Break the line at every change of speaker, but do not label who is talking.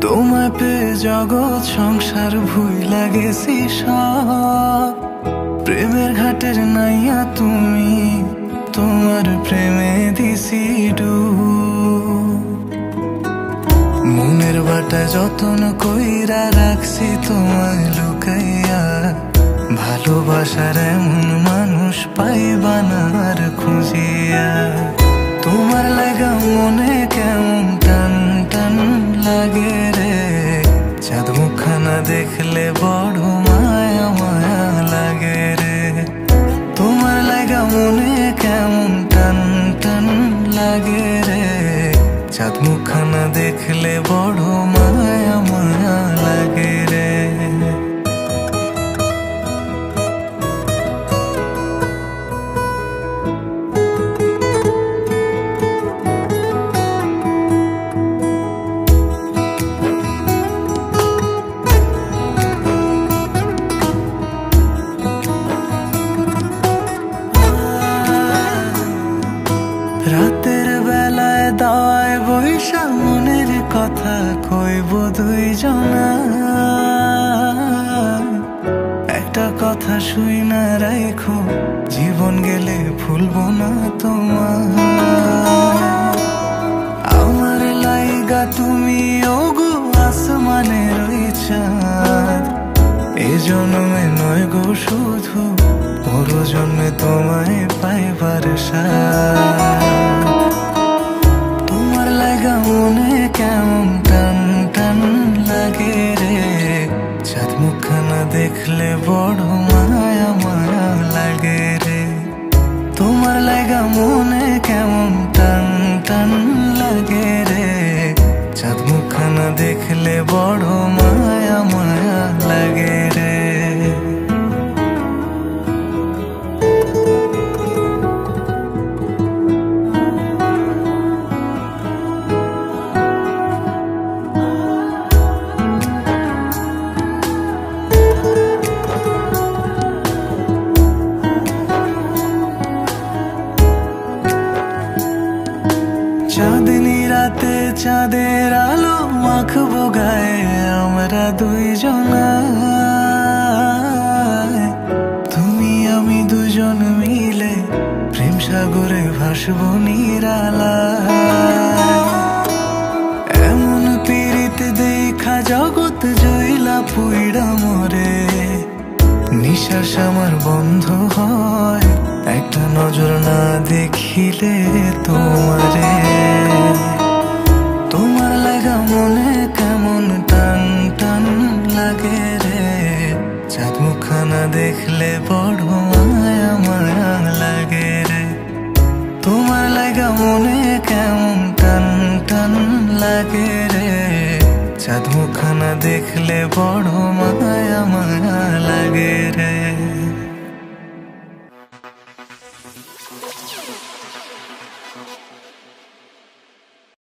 তোমায় পেয়ে জগৎ সংসার ভুইলা গেছি সব। প্রেমের ঘাটের নাইয়া তুমি, তোমার প্রেমে দিছি ডুব। মনের বাটায় যতন কইরা রাখছি তোমায় লুকাইয়া, ভালোবাসার এমন মানুষ পাইবা না আর খুঁজিয়া। তোমার লাগা মনে কেমন টান টান লাগে রে, চাঁদ মুখখানা দেখলে বড় মায়া মায়া লাগে রে। তোমার লাগা মনে কেমন টান টান লাগে রে, চাঁদ মুখখানা দেখলে বড় মায়া মায়া লাগে রে। রাতের বেলায় দাওয়ায় বৈশা মনের কথা কইব দুইজনা। একটা কথা শুই না রাইখো, জীবন গেলে ভুলবো না তোমার। আমার লাইগা তুমি ওগো আসমানের ওই চাঁদ, এ জন্মে নয় গো শুধু, পর জন্মে তোমায় পাইবার সাথ। তোমার লাগা মনে কেমন টান টান লাগে রে, চাঁদ মুখখানা দেখলে বড় মায়া মায়া লাগে রে। তোমার লাগা মনে কেমন টান টান লাগে রে, চাঁদ মুখখানা দেখলে বড় মায়া মায়া লাগে রে। চাঁদনি রাতে চাঁদের আলো মাখবো গায়ে আমরা দুইজনা। তুমি আমি দুজন মিলে প্রেম সাগরে ভাসবো নিরালায়। এমন পীড়িত দেখা জগৎ জইলা পুইড়া মরে, নিঃশ্বাস আমার বন্ধ হয় একটা নজর না দেখিলে তোমারে। তোমার লাগা মনে কেমন টান টান লাগে রে, চাঁদ মুখখানা দেখলে বড় মায়া মায়া লাগে রে। তোমার লাগা মনে কেমন টান টান লাগে রে, চাঁদ মুখখানা দেখলে বড় মায়া মায়া লাগে রে।